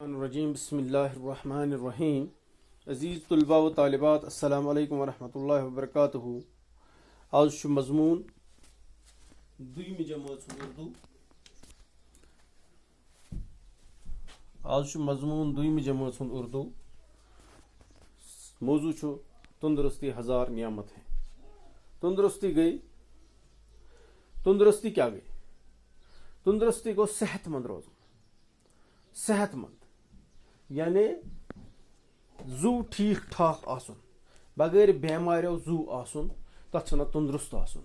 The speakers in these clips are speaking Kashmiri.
रजीम बिस्मिल्लाहिर्रहमानिर्रहीम अज़ीज़ तलबा व तालिबात अस्सलामु अलैकुम वरहमतुल्लाहि वबरकातुहू। आज छु मजमून दुय्यम जमात उर्दू। आज छु मजमून दुय्यम जमात उर्दू। मौजू छु तंदुरुस्ती हजार नियामत है। तंदुरुस्ती गई, तंदुरुस्ती क्या गई? तंदुरुस्ती को सेहतमंद रोजन, सेहतमंद यानी जू ठीक ठाक आसन, बगैर बेमारियों जू आसन, तथ तंदुरुस्त आसन।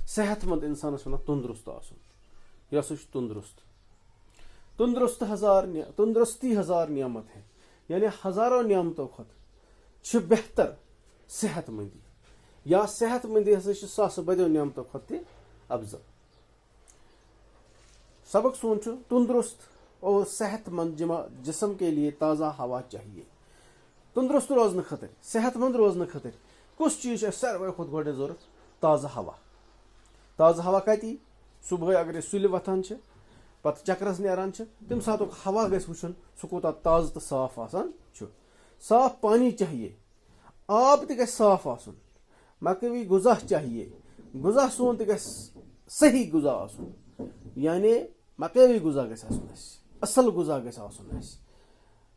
सेहतमंद इंसान तंदुरुस्त आसन, यह तंदुरुस्त। तंदुरुस्ती हजार नियामत है, यानी हजारों नियामतों खुद बेहतर सेहतमंदी, या सेहतमंदी हसा सास बदो नियामतों खुद अफजल। सबक सोन तंदुरुस्त और सेहतमंद जिस्म के लिए ताज़ा हवा चाहिए। तंदुरुस्त रोजन खतर, सेहतमंद रोजन खतर कुछ चीज सारे खुद गोडे जरूरत? ताज़ा हवा। ताज़ा हवा कती? सुबह अगर सुल वथान पत चक्रस नारान तम सात हवा गस वुचन सह कोता ताज़ तो साफ आसान। साफ पानी चाहिए, आब त साफ आसन, मकवी गुजा चाहिए, गुजा सोन त सही गुजा आसन, यानी मकवी गुजा गस असल गुजा गस आसन,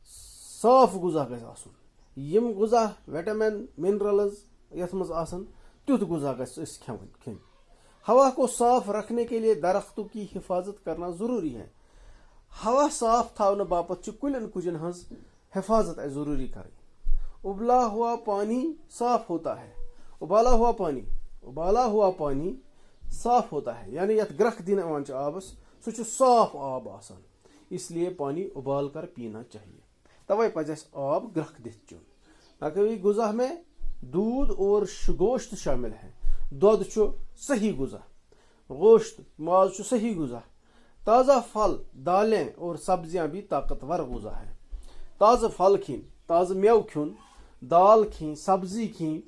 साफ गुजा गस आसन। यम गुजा विटामिन मिनरल्स यथ मज आसन तुथ गुजा गस खेन। हवा को साफ रखने के लिए दरख्तों की हिफाजत करना जरूरी है। हवा साफ थावन बापत कुलन कुजन हज हिफाजत जरूरी करें। उबला हुआ पानी साफ होता है, उबाला हुआ पानी साफ होता है, यानी यथ ग्रख दिन आबस सह साफ आब आसान, इसलिए पानी उबाल कर पीना चाहिए। तवे पज आब ग्रख दिथ चुन। मकवी गुजा में दूध और गोश्त शामिल है। दूध सही गुजा, गोश्त माज सही गुजा। ताज़ा फल, दालें और सब्जियां भी ताकतवर गुजा है। ताज़ा फल खीन, ताज़ा मेव खुन, दाल खीन, सब्जी खीन,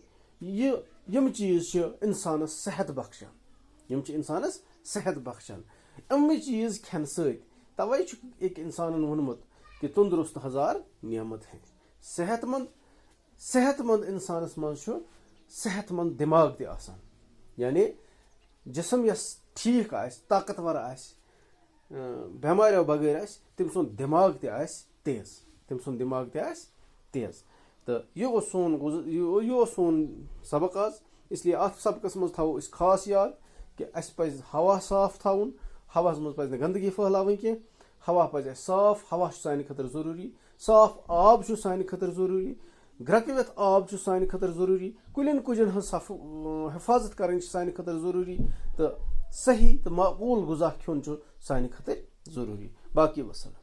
यम चीज इंसानस सेहत बख्शान, यम इंसानस सेहत बख्शान। अम चीज खेन सत तवे एक इंसान वोनमुत कि तंदुरुस्त हजार नियामत है। सेहतमंद इंसानस मज सेहतमंद दिमाग ते आसान, यानी जिस्म यस ठीक आस, ताकतवर आस, बेमारियों बगैर आस, तम सुन दिमाग ते आस तेज, तम सुन दिमाग ते आस तेज। तो यह सोन सबक आज, इसलिए अत सबकस मज थो खास याद कि अस पज हवा साफ थवन, हवास मज पज गंदगी फहलावन कह। हवा पज साफ, हवा सान खतर जरूरी। साफ आब सान खतर जरूरी, ग्रकवित आब सान खतर जरूरी। कुलिन कुजन हिफाजत कर सान खतर जरूरी। तो सही तो माकूल गुजा खुन सान खतर जरूरी। बाकी वसलम।